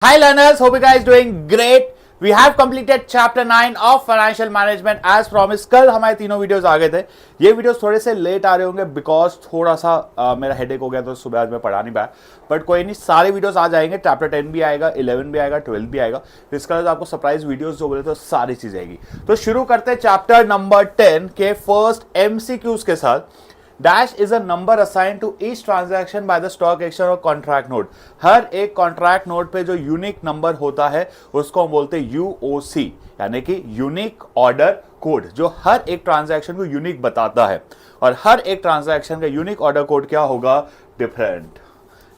Hi learners, hope you guys doing great. We have completed chapter 9 of financial management as promised. कल हमारे तीनों videos आ गए थे. ये वीडियोस थोड़े से लेट आ रहे होंगे बिकॉज थोड़ा सा मेरा हेडेक हो गया तो सुबह आज मैं पढ़ा नहीं पाया. बट कोई नहीं, सारे वीडियोस आ जाएंगे. चैप्टर 10 भी आएगा, 11 भी आएगा, 12 भी आएगा. इसके बाद आपको सरप्राइज वीडियोस जो बोले तो सारी चीज आएगी. तो शुरू करते हैं चैप्टर नंबर 10 के फर्स्ट एमसीक्यूज के साथ. Dash is a number assign to each transaction by the stock exchange और कॉन्ट्रैक्ट नोट. हर एक कॉन्ट्रैक्ट नोट पे जो यूनिक नंबर होता है उसको हम बोलते हैं यूओसी, यानी कि यूनिक ऑर्डर कोड, जो हर एक ट्रांजैक्शन को यूनिक बताता है. और हर एक ट्रांजैक्शन का यूनिक ऑर्डर कोड क्या होगा? Different.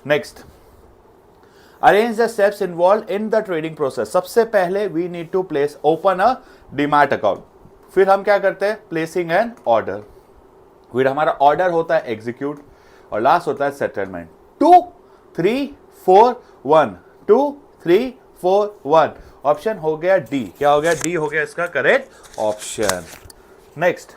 Next, arrange the steps involve in the trading process. सबसे पहले we need to place open a demat account. फिर हम क्या करते हैं? Placing an order. फिर हमारा ऑर्डर होता है एग्जीक्यूट और लास्ट होता है सेटलमेंट. 2 3 4 1 2 3 4 1. ऑप्शन हो गया डी. क्या हो गया? डी हो गया इसका करेक्ट ऑप्शन. नेक्स्ट,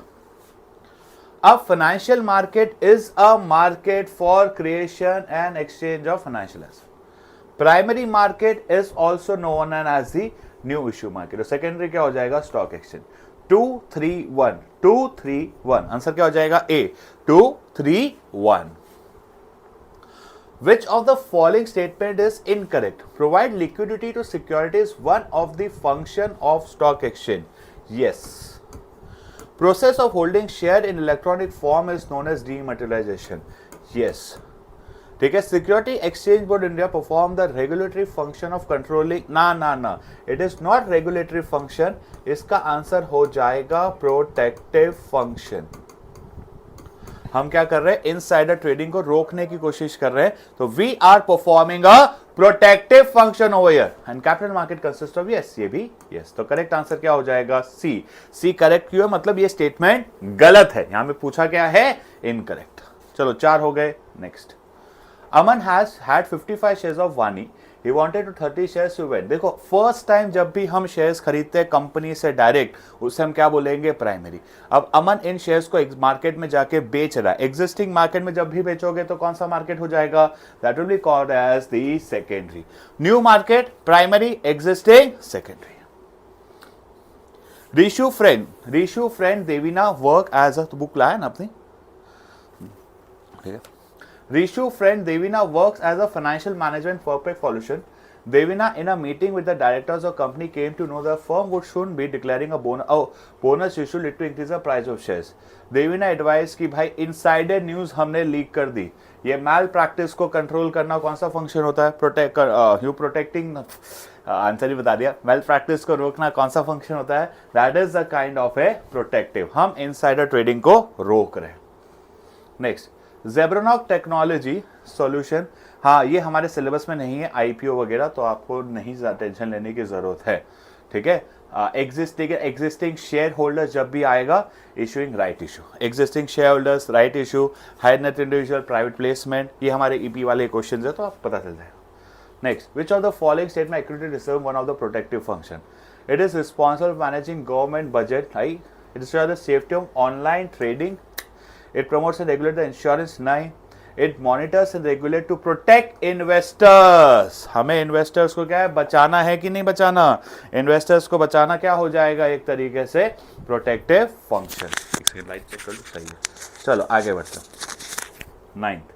अब financial market is a market for creation and exchange of financial asset. Primary market is also known as the new issue market. और सेकेंडरी क्या हो जाएगा? Stock exchange. 2 3 1 2 3 1. आंसर क्या हो जाएगा? ए. 2 3 1. Which of the following statement is incorrect? Provide liquidity to securities one of the function of stock exchange. Yes. Process of holding share in electronic form is known as dematerialization. Yes. ठीक है. Security exchange board India perform the regulatory function of controlling. ना it is not regulatory function. इसका answer हो जाएगा protective function. हम क्या कर रहे हैं? इनसाइडर ट्रेडिंग को रोकने की कोशिश कर रहे हैं. तो we are performing a protective function over here and capital market consist of yes. ये भी यस. तो करेक्ट आंसर क्या हो जाएगा? सी. सी करेक्ट क्यों है? मतलब ये स्टेटमेंट गलत है. यहां में पूछा क्या है? इनकरेक्ट. चलो 4 हो गए. Next, Aman has had 55 shares of Vani. He wanted to 30 shares to win. देखो, फर्स्ट टाइम जब भी हम शेयर्स खरीदते हैं कंपनी से डायरेक्ट, उससे हम क्या बोलेंगे? प्राइमरी. अब अमन इन शेयर्स को मार्केट में जाके बेच रहा है. एग्जिस्टिंग मार्केट में जब भी बेचोगे तो कौन सा मार्केट हो जाएगा? That will be called as the secondary. New market, primary, existing, secondary. Rishu friend Devina work as a book लाया ना अपनी. ठीक है. Rishu friend Devina works as a financial management perfect solution. Devina in a meeting with the directors of company came to know the firm would soon be declaring a bonus issue lead to increase the price of shares. Devina advised कि भाई insider news हमने leak कर दी. ये मैल practice को control करना कौन सा function होता है? प्रोटेक्टिंग. आंसर ही बता दिया. मैल प्रैक्टिस को रोकना कौन सा फंक्शन होता है? That is the kind of a protective. हम इनसाइडर ट्रेडिंग को रोक रहे हैं. नेक्स्ट, ज़ेब्रोनॉक टेक्नोलॉजी सॉल्यूशन. हाँ, ये हमारे सिलेबस में नहीं है आईपीओ वगैरह, तो आपको नहीं टेंशन लेने की जरूरत है. ठीक है. एग्जिस्टिंग शेयर होल्डर्स जब भी आएगा, issuing right issue. Existing share holders, right issue, high net individual, private placement, ये हमारे ईपी वाले क्वेश्चन है, तो आपको पता चल जाएगा. Next, which of the following statement activity reserve one of the protective function? It is responsible managing government budget. I it is the safety of online trading. It promotes and regulates the insurance. नहीं. It monitors and regulates to protect investors. हमें investors को क्या है? बचाना है कि नहीं बचाना? इन्वेस्टर्स को बचाना क्या हो जाएगा? एक तरीके से प्रोटेक्टिव फंक्शन. एक सेकंड लाइट चेक कर लो. सही है. चलो आगे बढ़ते हैं. 9th,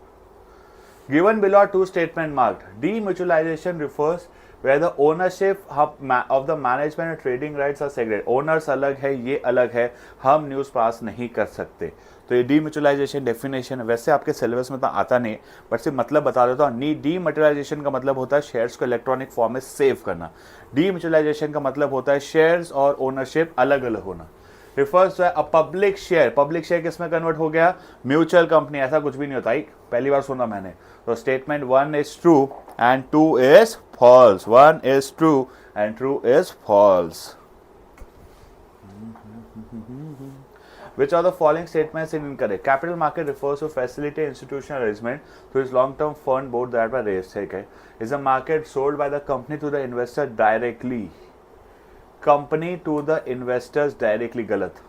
given below two statement marked. Demutualization refers where the ownership of the management and trading rights are segregated. Owners अलग है, ये अलग है, हम न्यूज़ पास नहीं कर सकते. तो ये डीम्यूचुअलाइजेशन डेफिनेशन वैसे आपके सिलेबस में तो आता नहीं, बट सिर्फ मतलब बता देता हूँ. डीमैटेरियलाइजेशन का मतलब होता है शेयर्स को इलेक्ट्रॉनिक फॉर्म में सेव करना. डीम्यूचुअलाइजेशन का मतलब होता है शेयर्स और ओनरशिप अलग अलग होना. Refers to a public share. Public share किस में कन्वर्ट हो गया? Mutual company. ऐसा कुछ भी नहीं होता. पहली बार सुना मैंने. तो statement 1 is true and 2 is false. 1 is true and 2 is false. Which of the following statements is incorrect? Capital market refers to facilitate institutional arrangement through its long-term fund board that were raised. Okay. Is the market sold by the company to the investor directly? Company to the investors directly. गलत.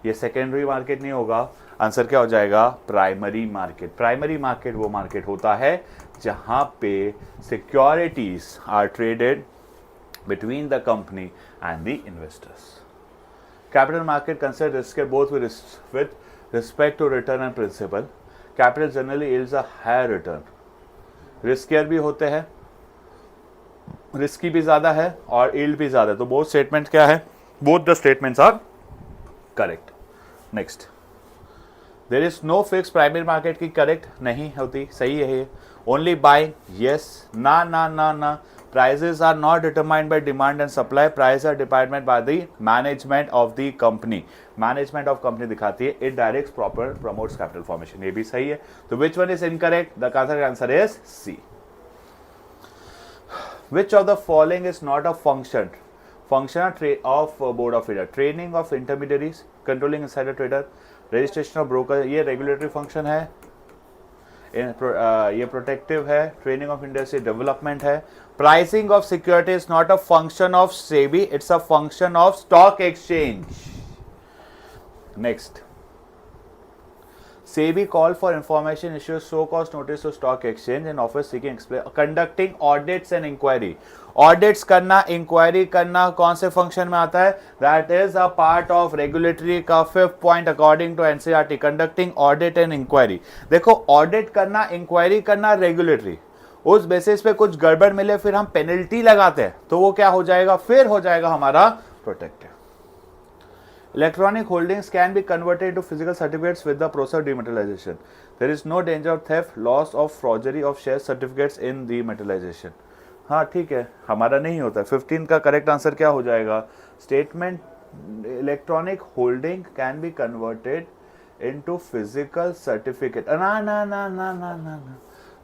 ये secondary market नहीं होगा. Answer क्या हो जाएगा? Primary market. Primary market वो market होता है जहां पे securities are traded between the company and the investors. Capital market consider risk both with respect to return and principal. Capital generally yields a higher return. Riskier भी होते हैं, risky भी ज्यादा है और यील्ड भी ज्यादा है. तो बोथ स्टेटमेंट क्या है? Both the statements are correct. Next, there is no fix primary market की करेक्ट नहीं होती, सही है ये. Only buying, yes. ना ना ना ना. Prices are not determined by demand and supply. Prices are determined by the management of the company. Management of company दिखाती है. It directs proper promotes capital formation. ये भी सही है. तो which one is incorrect? The answer is C. Which of the following is not a function? Function of board of trader. Training of intermediaries, controlling insider trader, registration of broker. ये regulatory function है. ये protective है. Training of industry development है. Pricing of security is not a function of SEBI, it's a function of stock exchange. Next, SEBI call for information issues so cost notice to stock exchange and offers seeking conducting audits and inquiry. Audits करना, inquiry करना कौन से function में आता है? That is a part of regulatory का 5th point according to NCERT. Conducting audit and inquiry. देखो, audit करना, inquiry करना regulatory. उस बेसिस पे कुछ गड़बड़ मिले फिर हम पेनल्टी लगाते हैं तो वो क्या हो जाएगा? फिर हो जाएगा हमारा protective. Electronic holdings can be converted into physical certificates with the process of dematerialization. There is no danger of theft, loss of forgery of share certificates in dematerialization. हाँ ठीक है, हमारा नहीं होता. 15 का करेक्ट आंसर क्या हो जाएगा? Statement, electronic holding can be converted into physical certificate. ना ना ना ना ना ना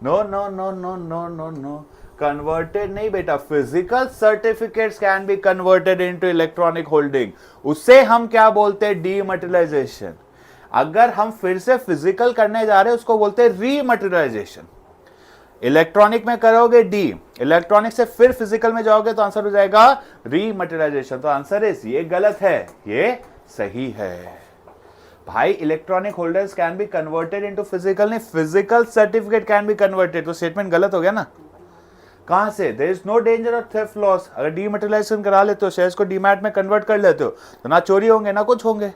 no no no no no no no. Converted नहीं बेटा, physical certificates can be converted into electronic holding. उससे हम क्या बोलते हैं? डीमटेरियलाइजेशन. अगर हम फिर से फिजिकल करने जा रहे हैं उसको बोलते हैं रीमटेरियलाइजेशन. इलेक्ट्रॉनिक में करोगे डी, इलेक्ट्रॉनिक से फिर फिजिकल में जाओगे तो आंसर हो जाएगा रीमटेरियलाइजेशन. तो आंसर इज ये गलत है, ये सही है. भाई electronic holders can be converted into physical नहीं, physical certificate can be converted. तो स्टेटमेंट गलत हो गया ना. कहां से? There is no danger of theft loss. अगर डीमटेरियलाइजेशन करा लेते हो, शेयर्स को डीमैट में कन्वर्ट कर लेते हो तो ना चोरी होंगे ना कुछ होंगे.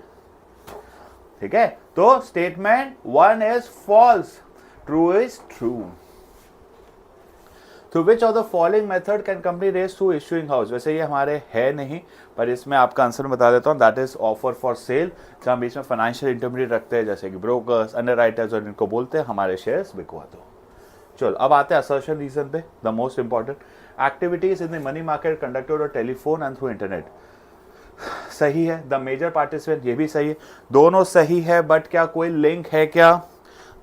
ठीक है, तो statement 1 is false, true is true. Through which of the following method can company raise through issuing house? वैसे ये हमारे है नहीं, पर इसमें आपका आंसर बता देता हूँ. That is offer for sale, जहां बीच में फाइनेंशियल इंटरमीडिएट रखते हैं जैसे कि ब्रोकर्स, अंडरराइटर्स, और इनको बोलते हैं हमारे शेयर्स बिकवा दो. चलो अब आते हैं असर्शन रीजन पे. The most important, activities in the money market conducted और टेलीफोन एंड थ्रू इंटरनेट. सही है. द मेजर पार्टिसिपेंट, ये भी सही है. दोनों सही है, बट क्या कोई लिंक है क्या?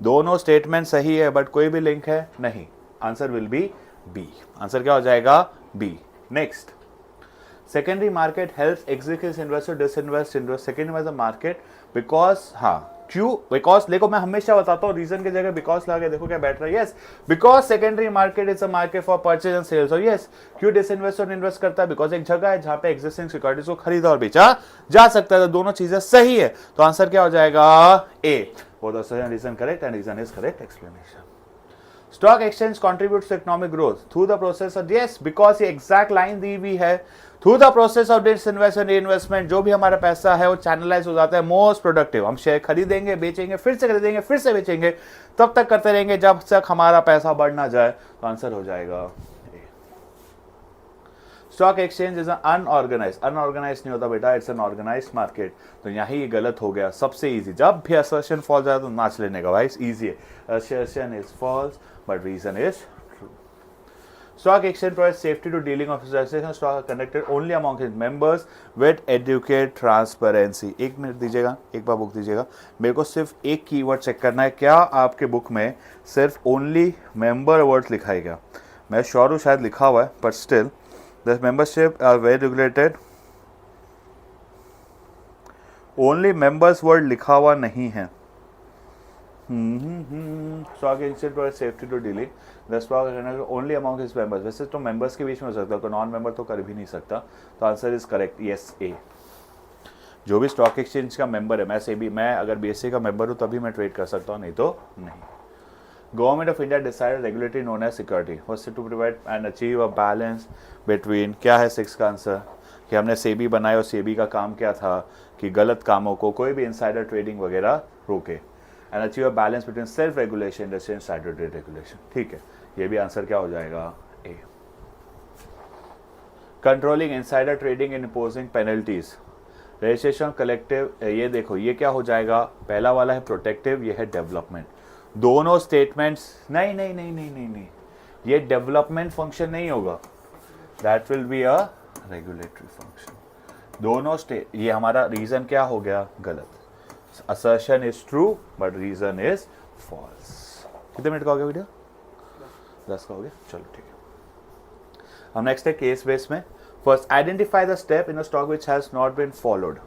दोनों स्टेटमेंट सही है बट कोई भी लिंक है नहीं. Answer will be B. Answer क्या हो जाएगा? B. Next, secondary market helps executive investor disinvest invest secondary the market because. हाँ क्यों? बिकॉज देखो मैं हमेशा बताता हूँ रीजन की जगह बिकॉज लगा, देखो क्या बैठ रहा है. Yes, because secondary market is a market for purchase and sales. और यस, क्यों डिसइन्वेस्टर इन्वेस्ट करता है? बिकॉज एक जगह है जहां पे एग्जिस्टिंग सिक्योरिटीज को खरीदा और बेचा जा सकता है. तो दोनों चीजें सही है, तो आंसर क्या हो जाएगा? ए. वो reason correct and reason is correct explanation. Stock exchange contributes to economic growth through the process of. Yes, because ये एग्जैक्ट लाइन दी हुई है. Through the process of disinvestment investment, जो भी हमारा पैसा है वो चैनलाइज हो जाता है. मोस्ट प्रोडक्टिव, हम शेयर खरीदेंगे, बेचेंगे, फिर से खरीदेंगे, फिर से बेचेंगे, तब तक करते रहेंगे जब तक हमारा पैसा बढ़ ना जाए. तो आंसर हो जाएगा stock exchange is unorganise. Unorganise नहीं होता बेटा, इट्स एन ऑर्गेनाइज मार्केट. तो यही ये गलत हो गया. सबसे इजी, जब भी असर्शन फॉल्स जाए तो नाच लेने का भाई, इजी है. Assertion is false but reason is true. Stock exchange provides safety to dealing of transactions. Stock are conducted only among its members with adequate transparency. एक मिनट दीजिएगा, एक बार बुक दीजिएगा. मेरे को सिर्फ एक कीवर्ड चेक करना है. क्या आपके बुक में सिर्फ ओनली मेंबर वर्ड लिखा है क्या? मैं श्योर हूँ शायद लिखा हुआ है, but still the membership are very regulated. Only members word लिखा हुआ नहीं है. Stock exchange provide safety to dealing the stock only among his members. वैसे तो मेंबर्स के बीच में हो सकता है, तो नॉन मेंबर तो कर भी नहीं सकता. तो आंसर इज करेक्ट, यस ए. जो भी स्टॉक एक्सचेंज का मेंबर है, मैं अगर बीएससी का मेंबर हूँ तभी मैं ट्रेड कर सकता हूँ, नहीं तो नहीं. Government of India decided regulatory known as security was to provide and achieve a balance between, क्या है 6 का आंसर, कि हमने सेबी बनाया और सेबी का काम क्या था कि गलत कामों को, कोई भी इनसाइडर ट्रेडिंग वगैरह रोके, and achieve a balance between self regulation industry and statutory regulation. ठीक है, ये भी आंसर क्या हो जाएगा, A. Controlling insider trading and imposing penalties, registration collective, ये देखो ये क्या हो जाएगा, पहला वाला है प्रोटेक्टिव, ये है डेवलपमेंट। दोनों स्टेटमेंट्स नहीं नहीं नहीं नहीं नहीं नहीं, ये डेवलपमेंट फंक्शन नहीं होगा, that will be a regulatory function. दोनों स्टेट, ये हमारा रीजन क्या हो गया, गलत, assertion is true but reason is false. कितने मिनट का हो गया वीडियो, 10 का हो गया, चलो ठीक है। हम नेक्स्ट है केस बेस में। First, identify the step in a stock which has not been followed.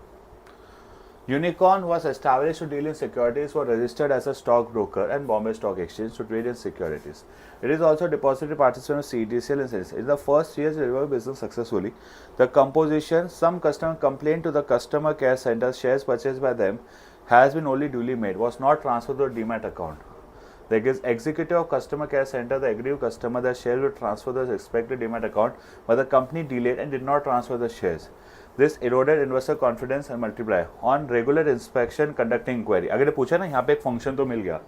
Unicorn was established to deal in securities, was registered as a stockbroker and Bombay Stock Exchange to trade in securities. It is also a depository participant of CDCL and CDCL. In the first years, it delivered business successfully. The composition, some customer complaint to the customer care center, shares purchased by them has been only duly made, was not transferred to a demat account. The executive of customer care center, the aggrieved customer, the shares were transferred to the expected demat account, but the company delayed and did not transfer the shares. This eroded investor confidence and multiply. On regular inspection, conducting inquiry. अगर पूछा ना, यहाँ पे एक function तो मिल गया,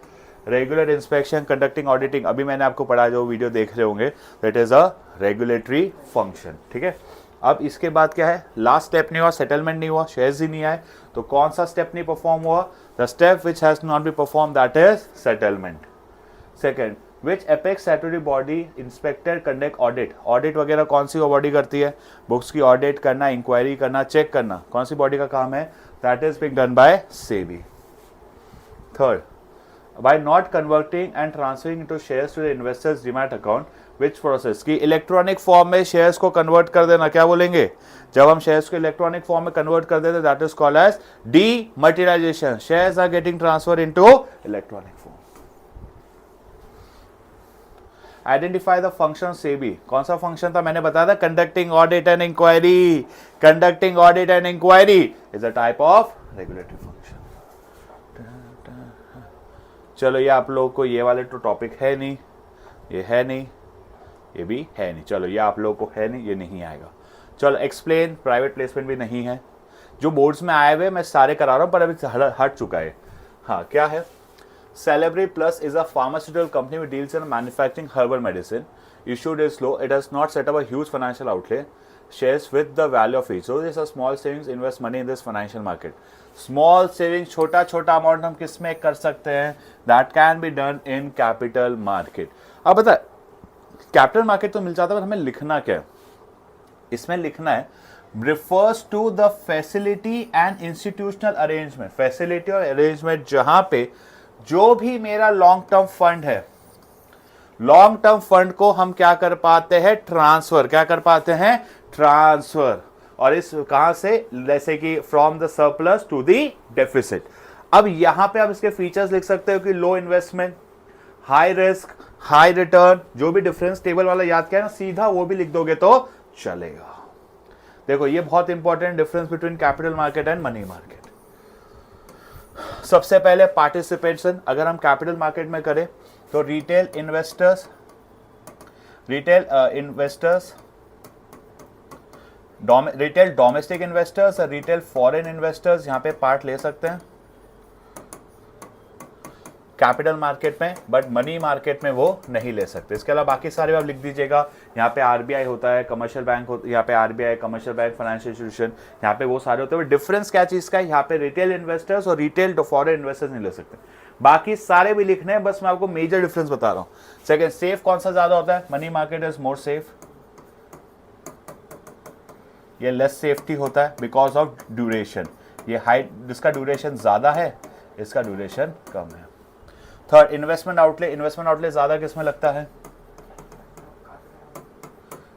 regular inspection, conducting auditing, अभी मैंने आपको पढ़ा, जो वीडियो देख रहे होंगे, that is a regulatory function. ठीक है, अब इसके बाद क्या है, लास्ट स्टेप नहीं हुआ, सेटलमेंट नहीं हुआ, शेयर्स ही नहीं आए, तो कौन सा स्टेप नहीं परफॉर्म हुआ, the step which has not be perform, that is settlement. Second, which apex statutory body inspector conduct audit, audit वगैरह कौन सी बॉडी करती है, बुक्स की ऑडिट करना, इंक्वायरी करना, चेक करना, कौन सी बॉडी का काम है, that is being done by SEBI. Third, by not converting and transferring into shares to the investors demat account, which process, की इलेक्ट्रॉनिक फॉर्म में शेयर्स को कन्वर्ट कर देना, क्या बोलेंगे, जब हम शेयर्स को इलेक्ट्रॉनिक फॉर्म में कन्वर्ट कर देते, that is called as dematerialisation, shares are getting transfer into electronic form. Identify the function SEBI, कौन सा फंक्शन था, मैंने बताया था, conducting audit and inquiry. Conducting audit and inquiry is a type of regulatory function. चलो, ये आप लोगों को ये वाले तो टॉपिक है नहीं, ये है नहीं, ये भी है नहीं, चलो ये आप लोगों को है नहीं, ये नहीं आएगा। चलो, एक्सप्लेन प्राइवेट प्लेसमेंट भी नहीं है, जो बोर्ड्स में आए हुए मैं सारे करा रहा हूं, पर अभी हट चुका है। हाँ, क्या है, Celebri Plus is a pharmaceutical company which deals in manufacturing herbal medicine. Issued is low. It has not set up a huge financial outlay. Shares with the value of each. So this is a small savings. Invest money in this financial market. Small savings, छोटा छोटा amount हम किस में कर सकते हैं? That can be done in capital market. अब बता, कैपिटल मार्केट तो मिल जाता है, पर हमें लिखना क्या है? इसमें लिखना है refers to the facility and institutional arrangement. Facility और अरेंजमेंट जहां पे जो भी मेरा लॉन्ग टर्म फंड है, लॉन्ग टर्म फंड को हम क्या कर पाते हैं, ट्रांसफर, क्या कर पाते हैं, ट्रांसफर, और इस कहां से, जैसे कि from the surplus to the deficit. अब यहां पे आप इसके फीचर्स लिख सकते हो कि low investment, high risk, high return, जो भी डिफरेंस टेबल वाला याद किया ना, सीधा वो भी लिख दोगे तो चलेगा। देखो, ये बहुत important difference between capital market and money market. सबसे पहले पार्टिसिपेशन, अगर हम कैपिटल मार्केट में करें तो retail investors, retail domestic investors और रिटेल फॉरेन इन्वेस्टर्स यहां पे पार्ट ले सकते हैं कैपिटल मार्केट में, बट मनी मार्केट में वो नहीं ले सकते। इसके अलावा बाकी सारे आप लिख दीजिएगा, यहाँ पे आरबीआई होता है, कमर्शियल बैंक होता है, यहाँ पे RBI, commercial bank, financial institution, यहाँ पे वो सारे होते हैं। डिफरेंस क्या चीज का है, यहाँ पे रिटेल इन्वेस्टर्स और रिटेल फॉरेन इन्वेस्टर्स नहीं ले सकते, बाकी सारे भी लिखने हैं, बस मैं आपको मेजर डिफरेंस बता रहा हूँ। सेकेंड, सेफ कौन सा ज्यादा होता है, money market is more safe, ये लेस सेफ्टी होता है बिकॉज ऑफ ड्यूरेशन, ये हाई, जिसका ड्यूरेशन ज्यादा है इसका ड्यूरेशन कम है। Third, investment outlay, investment outlay ज्यादा किसमें लगता है,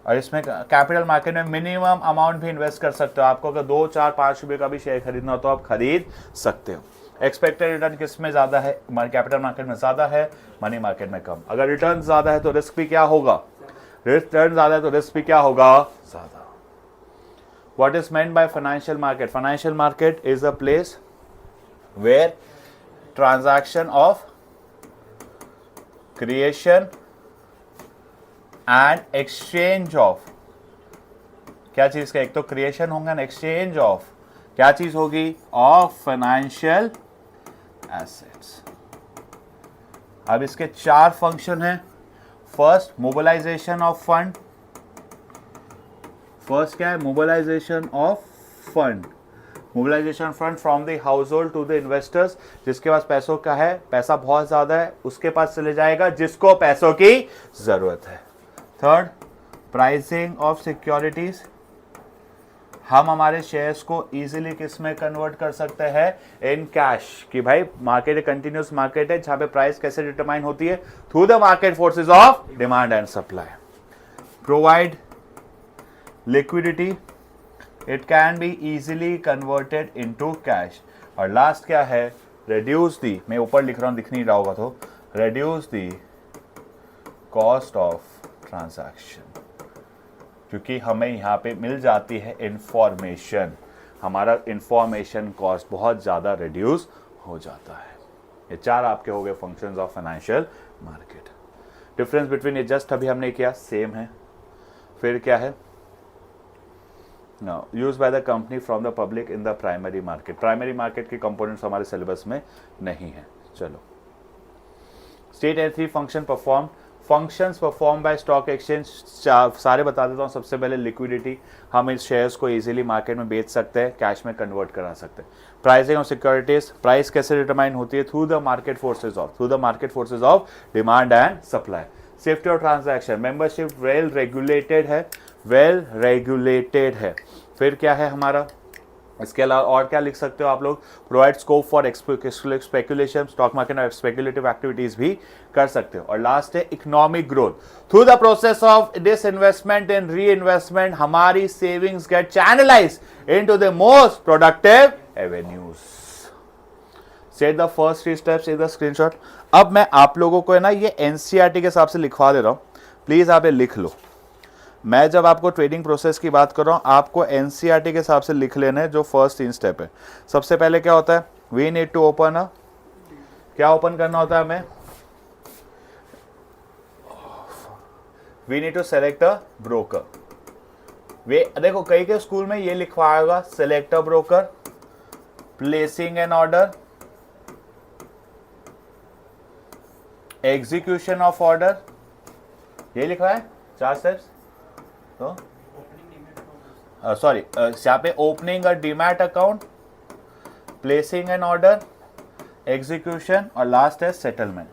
और इसमें कैपिटल मार्केट में मिनिमम अमाउंट भी इन्वेस्ट कर सकते हो, आपको अगर 2, 4, 5 रुपए का भी शेयर खरीदना हो तो आप खरीद सकते हो। एक्सपेक्टेड रिटर्न किसमें ज्यादा है, कैपिटल मार्केट में ज्यादा है, मनी मार्केट में कम। अगर रिटर्न ज्यादा है तो रिस्क भी क्या होगा, रिटर्न ज्यादा है तो रिस्क भी क्या होगा, ज्यादा। What is meant by financial market? Financial market is a place where transaction of creation and exchange of, क्या चीज का, एक तो क्रिएशन होगा ना, एक्सचेंज ऑफ क्या चीज होगी, ऑफ फाइनेंशियल एसेट्स। अब इसके 4 फंक्शन हैं। First, mobilisation of fund. First क्या है, mobilisation of fund. Mobilisation fund from the household to the investors, जिसके पास पैसों का है, पैसा बहुत ज्यादा है, उसके पास चले जाएगा जिसको पैसों की जरूरत है। थर्ड, प्राइसिंग ऑफ सिक्योरिटीज, हम हमारे शेयर्स को इजीली किस में कन्वर्ट कर सकते हैं, इन कैश, कि भाई मार्केट कंटिन्यूस मार्केट है जहां पे प्राइस कैसे डिटरमाइन होती है, through the market forces of demand and supply. Provide liquidity, it can be easily converted into cash. और लास्ट क्या है, रिड्यूस दी, मैं ऊपर लिख रहा हूं दिख नहीं रहा होगा तो, reduce the cost of transaction, क्योंकि हमें यहाँ पे मिल जाती है इंफॉर्मेशन, हमारा इंफॉर्मेशन कॉस्ट बहुत ज़्यादा रिड्यूस हो जाता है। ये 4 आपके हो गए functions of financial market. Difference between, ये जस्ट अभी हमने किया, सेम है। फिर क्या है, use by the company from the public in the primary market. Primary market के कंपोनेंट्स हमारे सिलेबस में नहीं है। चलो, state and 3 function perform, functions perform by stock exchange सारे बता देता हूँ। सबसे पहले लिक्विडिटी, हम इस शेयर्स को इजीली मार्केट में बेच सकते हैं, कैश में कन्वर्ट करा सकते हैं। प्राइसिंग ऑफ सिक्योरिटीज, प्राइस कैसे डिटरमाइन होती है, through the market forces of demand and supply. Safety of transaction, membership well regulated है। फिर क्या है हमारा, इसके अलावा और क्या लिख सकते हो आप लोग, provide scope for speculation, stock market में स्पेकुलेटिव एक्टिविटीज भी कर सकते हो। और लास्ट है economic growth, through the process of disinvestment and reinvestment हमारी savings get channelise into the most productive avenues. Set the first 3 steps in the screenshot. अब मैं आप लोगों को है ना ये एनसीईआरटी के हिसाब से लिखवा दे रहा हूं, प्लीज आप ये लिख लो। मैं जब आपको ट्रेडिंग प्रोसेस की बात कर रहा हूं, आपको एनसीईआरटी के हिसाब से लिख लेना है जो फर्स्ट 3 स्टेप है। सबसे पहले क्या होता है, we need to open a, क्या ओपन करना होता है हमें, we need to select a broker. वे देखो कई के स्कूल में ये लिखवाएगा, select a broker, placing an order, execution of order, ये लिखा है 4 स्टेप्स। तो सॉरी, यहाँ पे opening a demat account, placing an order, execution और लास्ट है सेटलमेंट।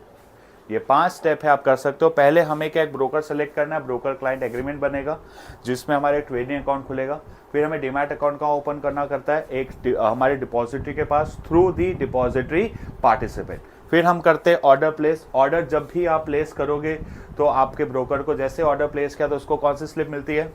ये 5 स्टेप है, आप कर सकते हो। पहले हमें क्या, एक ब्रोकर सेलेक्ट करना है, ब्रोकर क्लाइंट एग्रीमेंट बनेगा जिसमें हमारे ट्रेडिंग अकाउंट खुलेगा। फिर हमें डीमैट अकाउंट का ओपन करना करता है एक हमारे डिपॉजिटरी के पास, थ्रू दी डिपॉजिटरी पार्टिसिपेंट। फिर हम करते हैं ऑर्डर प्लेस। ऑर्डर जब भी आप प्लेस करोगे तो आपके ब्रोकर को जैसे ऑर्डर प्लेस किया तो उसको कौन सी स्लिप मिलती है,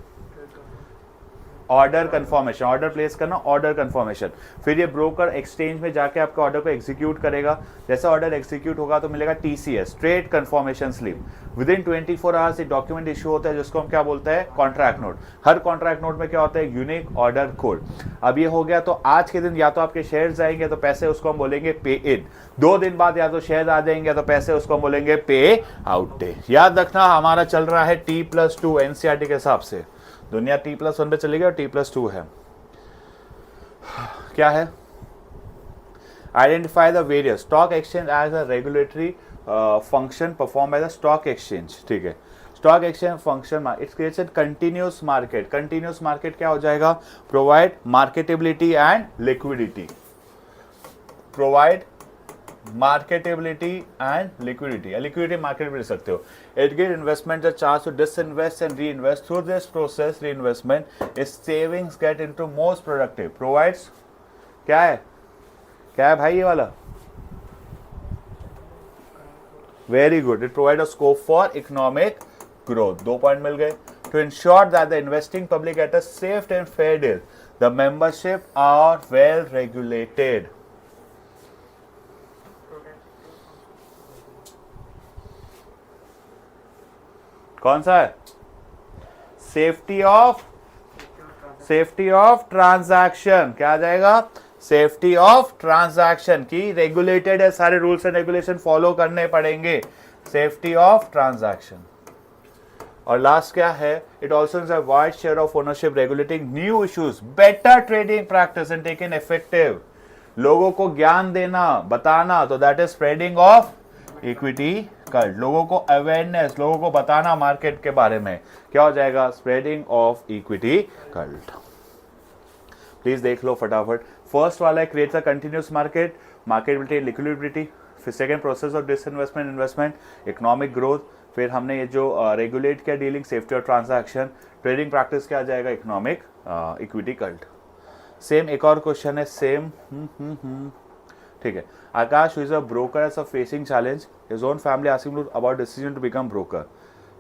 ऑर्डर कंफर्मेशन। ऑर्डर प्लेस करना, ऑर्डर कंफर्मेशन। फिर ये ब्रोकर एक्सचेंज में जाके आपके ऑर्डर को एग्जीक्यूट करेगा। जैसे ऑर्डर एग्जीक्यूट होगा तो मिलेगा TCS, trade confirmation slip. With in 24 hours एक डॉक्यूमेंट इशू होता है जिसको हम क्या बोलते हैं, कॉन्ट्रैक्ट नोट। हर कॉन्ट्रैक्ट नोट में क्या होता है, यूनिक ऑर्डर कोड। अब ये हो गया तो आज के दिन या तो आपके शेयर्स आएंगे तो पैसे उसको हम बोलेंगे पे इन। 2 दिन बाद या तो शेयर आ जाएंगे तो पैसे उसको हम बोलेंगे पे आउट डे। याद रखना हमारा चल रहा है T+2 एनसीईआरटी के हिसाब से। दुनिया T+1 पे चली गई और T+2 है। क्या है, identify the various stock exchange as a regulatory function perform by the stock exchange. ठीक है, stock exchange function it's creates a continuous market. Continuous market क्या हो जाएगा, provide marketability and liquidity. Provide marketability and liquidity, या liquidity market भी ले सकते हो। It give investment the chance to disinvest and reinvest. Through this process reinvestment is savings get into most productive. Provides, क्या है भाई ये वाला, very good, it provide a scope for economic growth. 2 point मिल गए। To ensure that the investing public at a safe and fair deal, the membership are well regulated. कौन सा है, सेफ्टी ऑफ ट्रांजैक्शन। क्या आ जाएगा, सेफ्टी ऑफ ट्रांजैक्शन की regulated है, सारे रूल्स एंड रेगुलेशन फॉलो करने पड़ेंगे। Safety of transaction. और लास्ट क्या है, it also is a wide share of ownership regulating new issues, better trading practice and taken effective. लोगों को ज्ञान देना, बताना, तो that is spreading of equity cult. लोगों को अवेयरनेस, लोगों को बताना मार्केट के बारे में, क्या हो जाएगा, spreading of equity cult. Please देख लो फटाफट। फर्स्ट वाला है creates a continuous market, marketability, liquidity. फिर second process of disinvestment, investment, economic growth. फिर हमने ये जो रेगुलेट किया डीलिंग, सेफ्टी और ट्रांजैक्शन। ट्रेडिंग प्रैक्टिस क्या आ जाएगा, इकोनॉमिक इक्विटी कल्ट। सेम एक और क्वेश्चन है, सेम ठीक है। Akash is a broker as a facing challenge, his own family asking about decision to become broker,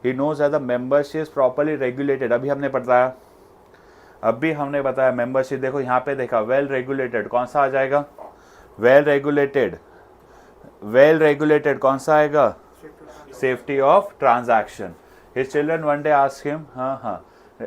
he knows that the membership is properly regulated. अभी हमने बताया मेंबरशिप, देखो यहाँ पे देखा वेल रेगुलेटेड, कौन सा आ जाएगा, वेल रेगुलेटेड कौन सा आएगा, safety of transaction. His children one day ask him,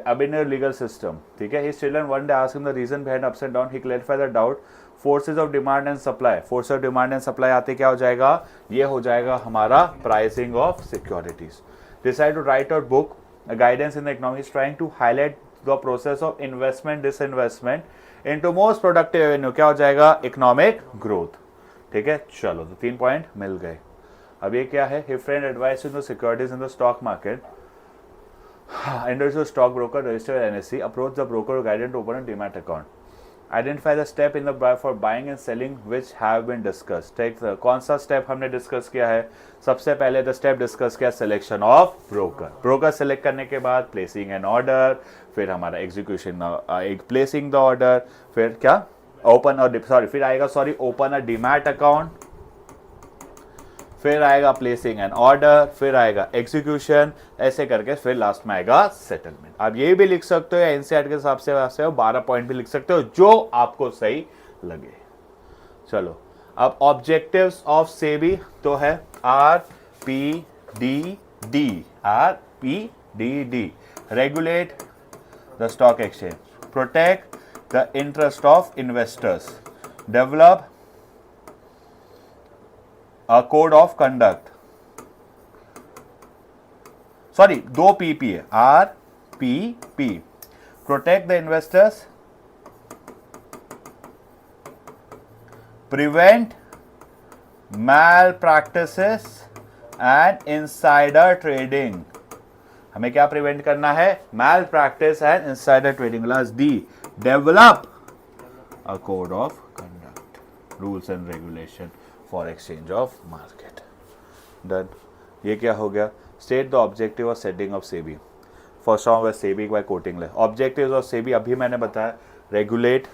अब इन लीगल सिस्टम, ठीक है। His children one day ask him the reason behind ups and down, he clarified the doubt. Forces of demand and supply, force of demand and supply आते क्या हो जाएगा, ये हो जाएगा हमारा pricing of securities. Decide to write out book guidance in the economy, is trying to highlight the process of investment disinvestment into most productive revenue, क्या हो जाएगा, इकोनॉमिक ग्रोथ। ठीक है, चलो तो 3 पॉइंट मिल गए। अब ये क्या है, his friend advice in the securities in the stock market, individual stock broker registered with NSE approach the broker guided to open a demat account, identify the step in the for buying and selling which have been discussed। ठीक है, कौन सा step हमने discuss किया है, सबसे पहले the step discuss किया selection of broker, broker select करने के बाद प्लेसिंग एन ऑर्डर, फिर हमारा एग्जीक्यूशन प्लेसिंग द ऑर्डर, फिर क्या ओपन अ डीमैट अकाउंट, फिर आएगा प्लेसिंग एन ऑर्डर, फिर आएगा एग्जीक्यूशन, ऐसे करके फिर लास्ट में आएगा सेटलमेंट। आप ये भी लिख सकते हो या एनसीईआरटी के हिसाब से 12 पॉइंट भी लिख सकते हो, जो आपको सही लगे। चलो अब ऑब्जेक्टिव्स ऑफ सेबी तो है RPDD, regulate the stock exchange, protect the interest of investors, develop a code of conduct, sorry 2 PP है, RPP, protect the investors, prevent malpractices and insider trading। हमें क्या प्रिवेंट करना है, malpractice and insider trading। Last D, develop a code of conduct, rules and regulation for exchange of market. Done, ये क्या हो गया, state the objective of setting of SEBI. First of SEBI by coating ले objectives of SEBI, अभी मैंने बताया regulate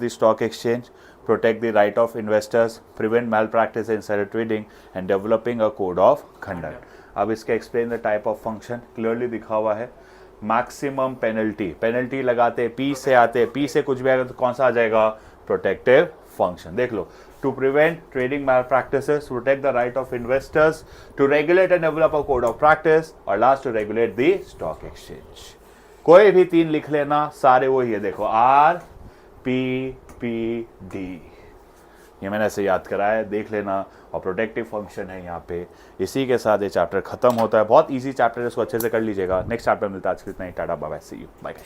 the stock exchange, protect the right of investors, prevent malpractice insider trading and developing a code of conduct. अब इसके explain the type of function clearly दिखा हुआ है। Maximum penalty लगाते पी से आते, पी से कुछ भी आएगा तो कौन सा आ जाएगा, प्रोटेक्टिव फंक्शन। देख लो, to prevent trading malpractices, to protect the right of investors, to regulate and develop a code of practice, और last to regulate the stock exchange। कोई भी 3 लिख लेना, सारे वही है। देखो RPPD, ये मैंने ऐसे याद कराया, देख लेना। और प्रोटेक्टिव फंक्शन है यहाँ पे। इसी के साथ ये चैप्टर खत्म होता है, बहुत इजी चैप्टर है, इसको अच्छे से कर लीजिएगा। नेक्स्ट चैप्टर मिलता है, आज के इतना ही, tata bye bye, see you, bye.